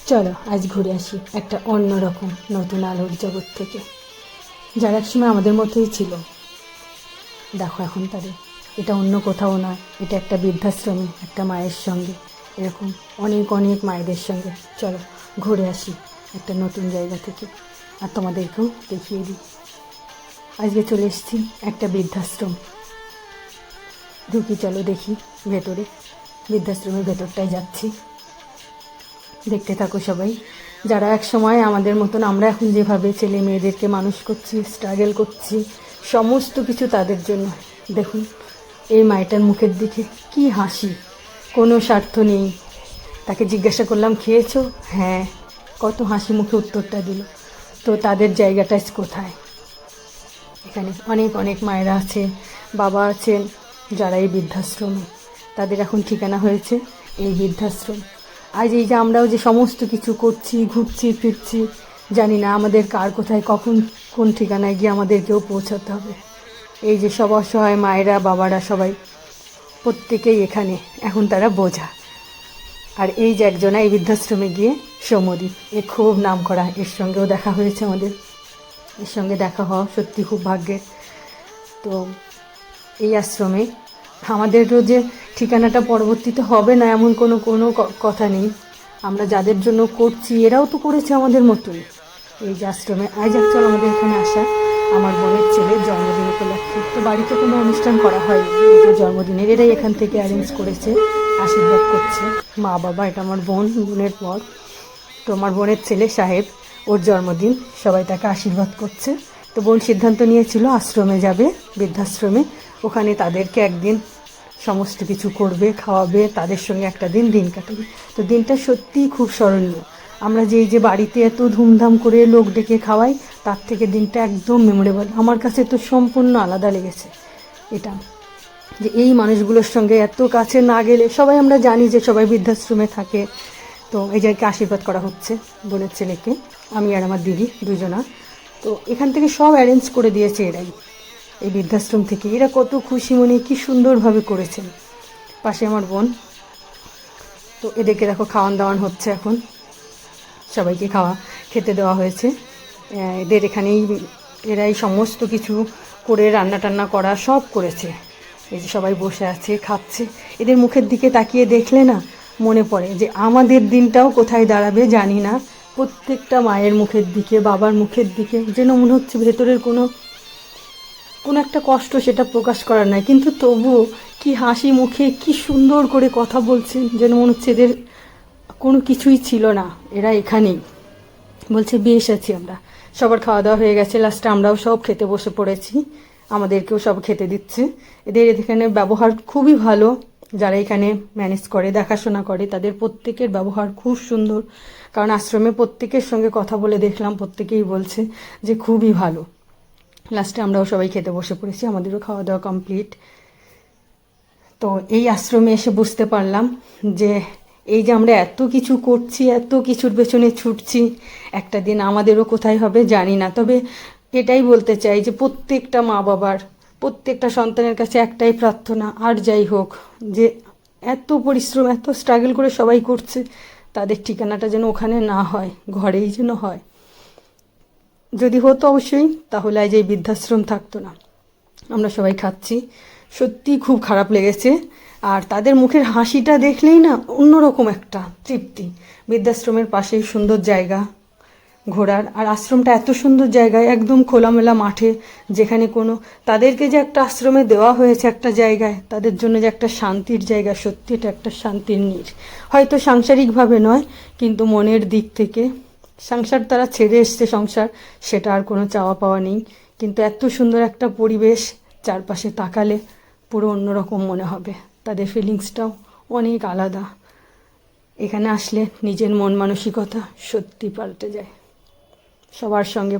চলো আজ ঘুরে আসি একটা অন্যরকম নতুন আলোর জগৎ থেকে, যারা একসময় আমাদের মতোই ছিল। দেখো এখন তাদের, এটা অন্য কোথাও নয়, এটা একটা বৃদ্ধাশ্রমে একটা মায়ের সঙ্গে, এরকম অনেক অনেক মায়েদের সঙ্গে। চলো ঘুরে আসি একটা নতুন জায়গা থেকে, আর তোমাদেরকেও দেখিয়ে দিই। আজকে চলে এসেছি একটা বৃদ্ধাশ্রম। ঢুকি, চলো দেখি ভেতরে। বৃদ্ধাশ্রমের ভেতরটায় যাচ্ছি, দেখতে থাকো সবাই। যারা এক সময় আমাদের মতন, আমরা এখন যেভাবে ছেলে মেয়েদেরকে মানুষ করছি, স্ট্রাগল করছি, সমস্ত কিছু তাদের জন্য। দেখুন এই মায়েটার মুখের দিকে কি হাসি, কোনো স্বার্থ নেই। তাকে জিজ্ঞাসা করলাম খেয়েছো, হ্যাঁ, কত হাসি মুখে উত্তরটা দিল। তো তাদের জায়গাটা কোথায়? এখানে অনেক অনেক মায়েরা আছে, বাবা আছেন, যারা এই বৃদ্ধাশ্রমে, তাদের এখন ঠিকানা হয়েছে এই বৃদ্ধাশ্রম। আজ এই যে আমরাও যে সমস্ত কিছু করছি, ঘুরছি ফিরছি, জানি না আমাদের কার কোথায় কখন কোন ঠিকানায় গিয়ে আমাদেরকেও পৌঁছাতে হবে। এই যে সব অসহায় মায়েরা বাবারা সবাই প্রত্যেকেই এখানে, এখন তারা বোঝা। আর এই যে একজনা এই বৃদ্ধাশ্রমে গিয়ে সৌম্যদীপ, এ খুব নাম করা, এর সঙ্গেও দেখা হয়েছে আমাদের। এর সঙ্গে দেখা হওয়া সত্যি খুব ভাগ্যের। তো এই আশ্রমে আমাদেরও যে ঠিকানাটা পরবর্তীতে হবে না এমন কোনো কোনো কথা নেই। আমরা যাদের জন্য করছি এরাও তো করেছে আমাদের মতোই। এই যে আশ্রমে আজ একচুয়াল আমাদের এখানে আসা আমার বোনের ছেলের জন্মদিন উপলক্ষে। তো বাড়িতে কোনো অনুষ্ঠান করা হয়নি, যে জন্মদিনের এরাই এখান থেকে অ্যারেঞ্জ করেছে, আশীর্বাদ করছে মা বাবা। এটা আমার বোনের পর। তো আমার বোনের ছেলে সাহেব, ওর জন্মদিন, সবাই তাকে আশীর্বাদ করছে। তো বোন সিদ্ধান্ত নিয়েছিল আশ্রমে যাবে, বৃদ্ধাশ্রমে, ওখানে তাদেরকে একদিন সমস্ত কিছু করবে, খাওয়াবে, তাদের সঙ্গে একটা দিন দিন কাটাবে। তো দিনটা সত্যিই খুব স্মরণীয়। আমরা যে এই যে বাড়িতে এত ধুমধাম করে লোক ডেকে খাওয়াই, তার থেকে দিনটা একদম মেমোরেবল। আমার কাছে তো সম্পূর্ণ আলাদা লেগেছে এটা, যে এই মানুষগুলোর সঙ্গে এত কাছে না গেলে, সবাই আমরা জানি যে সবাই বৃদ্ধাশ্রমে থাকে। তো এই জায়গাকে আশীর্বাদ করা হচ্ছে বোনের ছেলেকে, আমি আর আমার দিদি দুজনা। তো এখান থেকে সব অ্যারেঞ্জ করে দিয়েছে এরাই, এই বৃদ্ধাশ্রম থেকে। এরা কত খুশি মনে, কি সুন্দরভাবে করেছেন। পাশে আমার বোন। তো এদেরকে দেখো খাওয়ান দাওয়ান হচ্ছে এখন, সবাইকে খেতে দেওয়া হয়েছে। এদের এখানেই এরাই সমস্ত কিছু করে রান্না টান্না করা সব করেছে। এই যে সবাই বসে আছে, খাচ্ছে। এদের মুখের দিকে তাকিয়ে দেখলে না মনে পড়ে যে আমাদের দিনটাও কোথায় দাঁড়াবে জানি না। প্রত্যেকটা মায়ের মুখের দিকে, বাবার মুখের দিকে যেন মনে হচ্ছে ভেতরের কোনো একটা কষ্ট, সেটা প্রকাশ করার নাই, কিন্তু তবুও কি হাসি মুখে, কি সুন্দর করে কথা বলছেন, যেন মনে হচ্ছে এদের কোনো কিছুই ছিল না, এরা এখানেই। বলছে বেশ আছি আমরা। সবার খাওয়া দাওয়া হয়ে গেছে, লাস্টে আমরাও সব খেতে বসে পড়েছি, আমাদেরকেও সব খেতে দিচ্ছে। এদের এখানে ব্যবহার খুবই ভালো, যারা এখানে ম্যানেজ করে, দেখাশোনা করে, তাদের প্রত্যেকের ব্যবহার খুব সুন্দর। কারণ আশ্রমে প্রত্যেকের সঙ্গে কথা বলে দেখলাম, প্রত্যেকেই বলছে যে খুবই ভালো। লাস্টে আমরাও সবাই খেতে বসে পড়েছি, আমাদেরও খাওয়া দাওয়া কমপ্লিট। তো এই আশ্রমে এসে বুঝতে পারলাম যে এই যে আমরা এত কিছু করছি, এত কিছুর পেছনে ছুটছি, একটা দিন আমাদেরও কোথায় হবে জানি না। তবে এটাই বলতে চাই যে প্রত্যেকটা মা বাবার, প্রত্যেকটা সন্তানের কাছে একটাই প্রার্থনা, আর যাই হোক, যে এত পরিশ্রম, এত স্ট্রাগল করে সবাই করছে, তাদের ঠিকানাটা যেন ওখানে না হয়, ঘরেই যেন হয়। যদি হতো অবশ্যই, তাহলে আজ এই বৃদ্ধাশ্রম থাকতো না। আমরা সবাই খাচ্ছি, সত্যি খুব খারাপ লেগেছে। আর তাদের মুখের হাসিটা দেখলেই না অন্যরকম একটা তৃপ্তি। বৃদ্ধাশ্রমের পাশেই সুন্দর জায়গা ঘোরার, আর আশ্রমটা এত সুন্দর জায়গায়, একদম খোলামেলা মাঠে, যেখানে কোনো, তাদেরকে যে একটা আশ্রমে দেওয়া হয়েছে একটা জায়গায়, তাদের জন্য যে একটা শান্তির জায়গা, সত্যি এটা একটা শান্তির নীড়। হয়তো সাংসারিকভাবে নয়, কিন্তু মনের দিক থেকে, সংসার তারা ছেড়ে এসছে, সংসার সেটা আর কোনো চাওয়া পাওয়া নেই, কিন্তু এত সুন্দর একটা পরিবেশ, চারপাশে তাকালে পুরো অন্যরকম মনে হবে। তাদের ফিলিংসটাও অনেক আলাদা। এখানে আসলে নিজের মন মানসিকতা সত্যি পাল্টে যায়। সবার সঙ্গে